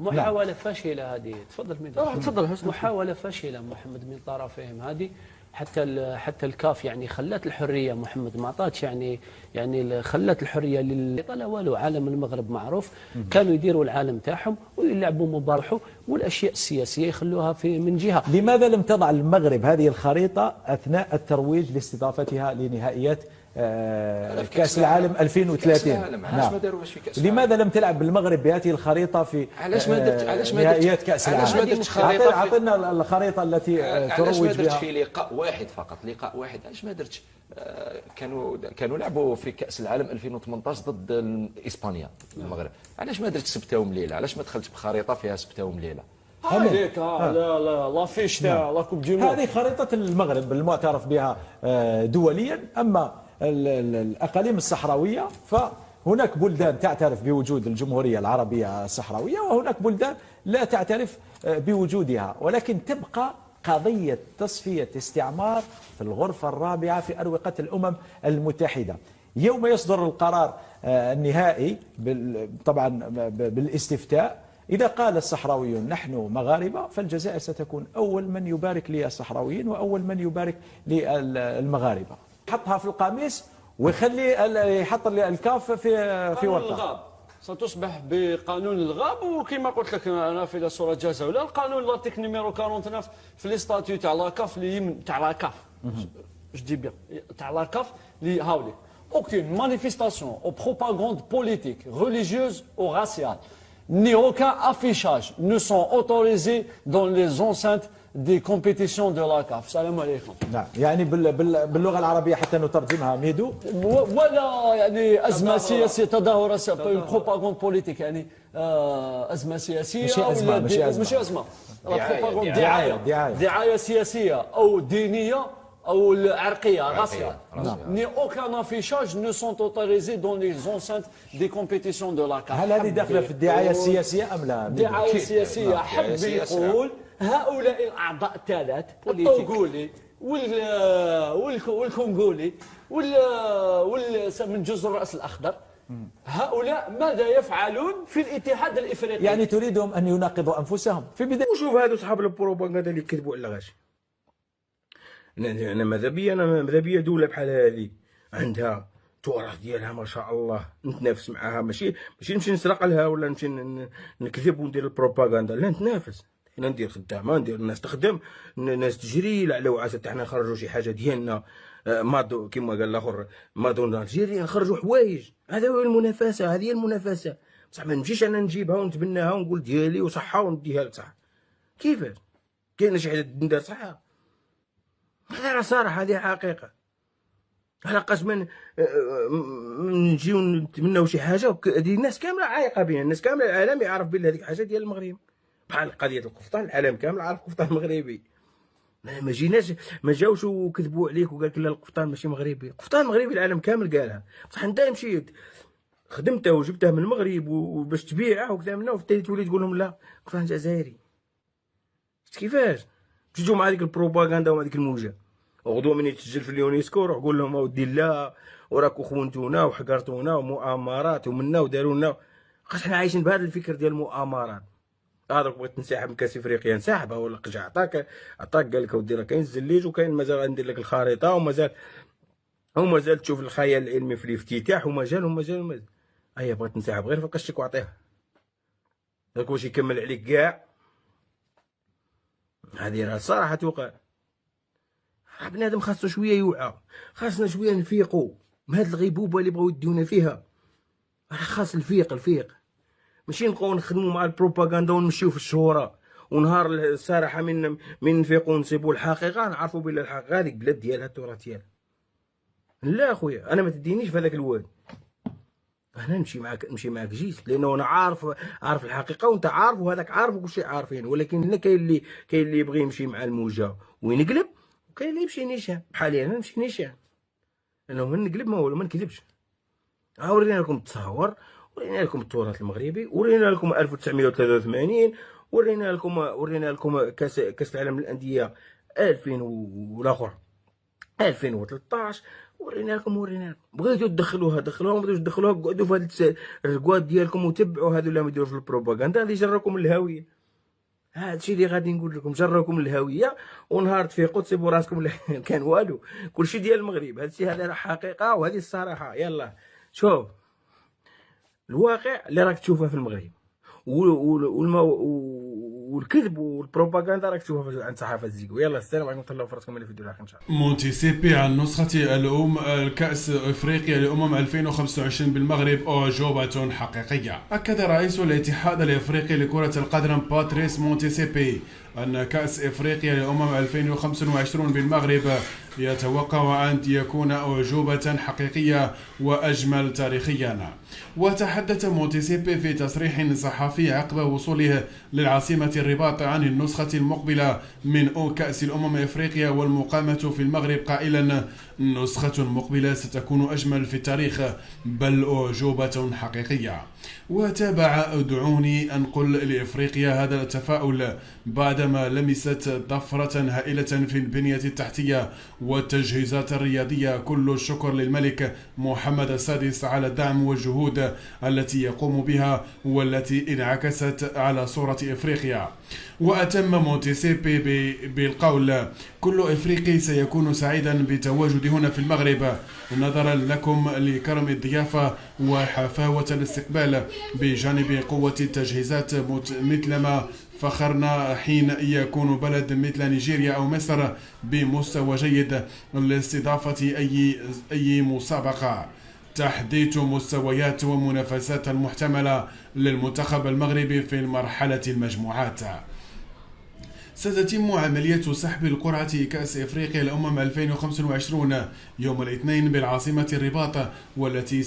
محاولة فاشلة هذه. تفضل ميدان. تفضل حسن. محاولة فاشلة محمد من طرفهم هذه. حتى الكاف يعني خلت الحريه محمد، ما عطاتش يعني خلت الحريه لا والو. عالم المغرب معروف، كانوا يديروا العالم تاعهم ويلعبوا مبارحه، والاشياء السياسيه يخلوها في من جهه. لماذا لم تضع المغرب هذه الخريطه اثناء الترويج لاستضافتها لنهائيات كأس العالم 2030؟ نعم. لماذا لم تلعب بالمغرب بهذه الخريطة في نهائيات كأس العالم؟ أعطينا الخريطة التي تروج بها. في لقاء واحد فقط، لقاء واحد. علاش ما درتش؟ كانوا لعبوا في كأس العالم 2018 ضد اسبانيا المغرب. علاش ما درتش سبته ومليله؟ علاش ما دخلتش بخريطة فيها سبته ومليله؟ هذيك لا فيش تاع لا كوب دي موند. هذه خريطة المغرب المعترف بها دوليا. أما الأقاليم الصحراوية فهناك بلدان تعترف بوجود الجمهورية العربية الصحراوية، وهناك بلدان لا تعترف بوجودها، ولكن تبقى قضية تصفية استعمار في الغرفة الرابعة في أروقة الأمم المتحدة. يوم يصدر القرار النهائي طبعا بالاستفتاء، إذا قال الصحراويون نحن مغاربة، فالجزائر ستكون أول من يبارك للصحراويين وأول من يبارك للمغاربة. يحطها في القميص ويخلي يحط الكاف في ورقه. الغاب ستصبح بقانون الغاب، وكما قلت لك انا في صوره جازه ولا القانون لارتيكل نيميرو 49 في لي ستاتيو تاع لاكاف تاع لاكاف جدي بيان تاع لاكاف اللي هاولي aucune manifestation ou propagande politique, religieuse ou raciale, ni aucun affichage ne sont autorisés dans les enceintes des compétitions de la CAF. السلام عليكم. نعم، يعني باللغه العربيه حتى نترجمها ميدو. ولا يعني ازمه سياسيه، تظاهره بروباغوند بوليتيك، يعني ازمه سياسيه ماشي ازمه دعايه سياسيه او دينيه او عرقيه غاسيه. ni aucun affichage ne sont autorisés dans les enceintes des compétitions de la CAF. هل هذه داخله في الدعايه السياسيه ام لا؟ الدعايه السياسيه حب يقول هؤلاء الاعضاء الثلاث الطوغولي والكونغولي من جزر الراس الاخضر، هؤلاء ماذا يفعلون في الاتحاد الافريقي؟ يعني تريدهم ان يناقضوا انفسهم في بدايه. وشوف هذو صحاب البروباغندا اللي كذبوا على غاش. انا ماذا بيا دوله بحال هذه عندها التراث ديالها ما شاء الله، نتنافس معها، ماشي نمشي نسرق لها ولا نمشي نكذب وندير البروباغندا، لا نتنافس. حنا ندير خدامه، ندير الناس تخدم، الناس تجري لعل وعسى حتى حنا نخرجوا شي حاجه ديالنا، مادو كما قال الاخر مادونا الجيري، نخرجوا حوايج. هذا هو المنافسه، هذه هي المنافسه. بصح ما نمشيش انا نجيبها ونتبناها ونقول ديالي وصحه ونديها لك صح. كيفاش؟ كاين شي حاجه ندير صحه؟ هذا راه صراحه، هذه حقيقه. علاقاش من نجيو نتمناو شي حاجه، هذه الناس كامله عايقه بها، الناس كامله العالم يعرف بلي هذيك الحاجه ديال المغرب. بحال قضيه القفطان، العالم كامل عارف القفطان مغربي. ما جيناش ما جاوش وكذبوا عليك وقال لك لا القفطان ماشي مغربي، القفطان مغربي العالم كامل قالها. بصح انت مشيت خدمته وجبته من المغرب وباش تبيعه وكذا منه، وفي تولي تقول لهم لا القفطان جزائري. كيفاش تجوا مع هذيك البروباغندا ومع هذيك الموجه؟ وغدوه من يتسجل في اليونسكو روح قول لهم اودي لا وراكو خونتونا وحقرتونا ومؤامرات ومنا وداروا لنا. خاص حنا عايشين بهذا الفكر ديال المؤامرات. هذاك بغيت تنسحب من كاس افريقيا انسحب، ولا قجع عطاك قال لك اودي راه كاين الزليج وكاين مازال غندير لك الخريطه، ومازال تشوف الخيال العلمي في الافتتاح، ومازال هيا بغيت تنسحب غير فكشك وعطيها. داك واش يكمل عليك كاع. هذه راه الصراحه توقع. بنادم خاصو شويه يوعى، خاصنا شويه نفيقوا من هاد الغيبوبه اللي بغاو يديونا فيها. راه خاص الفيق ماشي نبقاو نخدموا مع البروباغندا ونمشيو في الشهره، ونهار الصراحه من نفيقوا ونصيبوا الحقيقه نعرفوا بلي الحقيقه هذيك بلاد ديالها التراث ديالها. لا اخويا انا ما تدينيش في هذاك الواد، انا نمشي معاك جيت، لانه انا عارف الحقيقه وانت عارف وهذاك عارف وكل شيء عارفين. ولكن هنا كاين اللي يبغي يمشي مع الموجه وينقلب، وكاين اللي يمشي نيشان بحالي انا نمشي نيشان، لانه من نقلب ما نكذبش. ورينا لكم التصاور، ورينا لكم التراث المغربي، ورينا لكم 1983، ورينا لكم كاس العالم للانديه 2000 والاخر 2013، وريناكم بغيتوا تدخلوها ما بغيتوش تدخلوها، قعدوا في هذا الركواد ديالكم وتبعوا هذو اللي عم يديروا في البروباغندا، غادي يجركم الهاويه. هذا الشيء اللي غادي نقول لكم، جركم الهاويه ونهار تفيقوا تسيبوا راسكم كان والو. كلشي ديال المغرب، هذا الشيء هذا حقيقه وهذه الصراحه. يلا شوف الواقع اللي راك تشوفه في المغرب، والكذب والبروباغندا راك تشوفها عند صحافه الزيكو. يلا السلام عليكم، تهلاو في راسكم في الفيديو الاخر ان شاء الله. مونتيسيبي عن نسخة الكأس افريقيا لأمم 2025 بالمغرب أعجوبة حقيقية. أكد رئيس الاتحاد الافريقي لكرة القدم باتريس مونتيسيبي أن كأس افريقيا لأمم 2025 بالمغرب يتوقع أن يكون أعجوبة حقيقية وأجمل تاريخيا. وتحدث مونتيسيبي في تصريح صحفي عقب وصوله للعاصمة الرباط عن النسخة المقبلة من كأس الأمم افريقيا والمقامة في المغرب قائلا: نسخة مقبلة ستكون أجمل في التاريخ، بل أعجوبة حقيقية. وتابع: ادعوني أنقل لإفريقيا هذا التفاؤل بعدما لمست طفرة هائلة في البنية التحتية والتجهيزات الرياضية. كل الشكر للملك محمد السادس على الدعم والجهود التي يقوم بها والتي انعكست على صورة إفريقيا. وأتم مونتيسيبي بالقول: كل إفريقي سيكون سعيدا بتواجدي هنا في المغرب، نظرا لكم لكرم الضيافة وحفاوة الاستقبال بجانب قوة التجهيزات، مثلما فخرنا حين يكون بلد مثل نيجيريا أو مصر بمستوى جيد لاستضافة أي مسابقة. تحديد مستويات ومنافسات المحتملة للمنتخب المغربي في مرحلة المجموعات. ستتم عملية سحب القرعة كأس إفريقيا الأمم 2025 يوم الاثنين بالعاصمة الرباط، والتي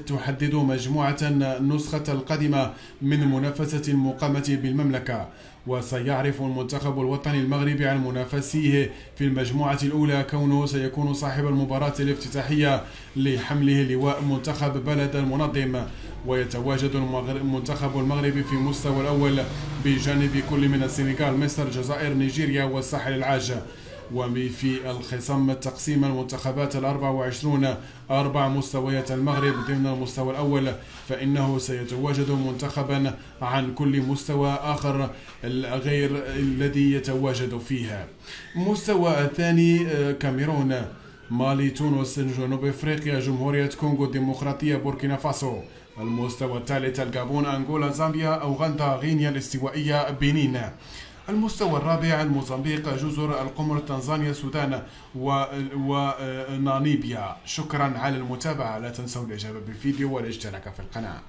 تحدد مجموعة النسخة القادمة من المنافسة المقامة بالمملكة. وسيعرف المنتخب الوطني المغربي عن منافسيه في المجموعة الأولى، كونه سيكون صاحب المباراة الافتتاحية لحمله لواء منتخب بلد المنظم. ويتواجد المنتخب المغربي في المستوى الأول بجانب كل من السنغال، مصر، الجزائر، نيجيريا والساحل العاج. وفي الخصم تقسيم المنتخبات 24 4 مستويات المغرب ضمن المستوى الأول، فإنه سيتواجد منتخبا عن كل مستوى آخر غير الذي يتواجد فيها. مستوى الثاني كاميرون، مالي، تونس، جنوب افريقيا، جمهورية كونغو الديمقراطية، بوركينا فاسو. المستوى الثالث الغابون، انغولا، زامبيا، اوغندا، غينيا الاستوائية، بنين. المستوى الرابع موزمبيق، جزر القمر، تنزانيا، السودان وناميبيا. شكرا على المتابعة، لا تنسوا الاعجاب بالفيديو والاشتراك في القناة.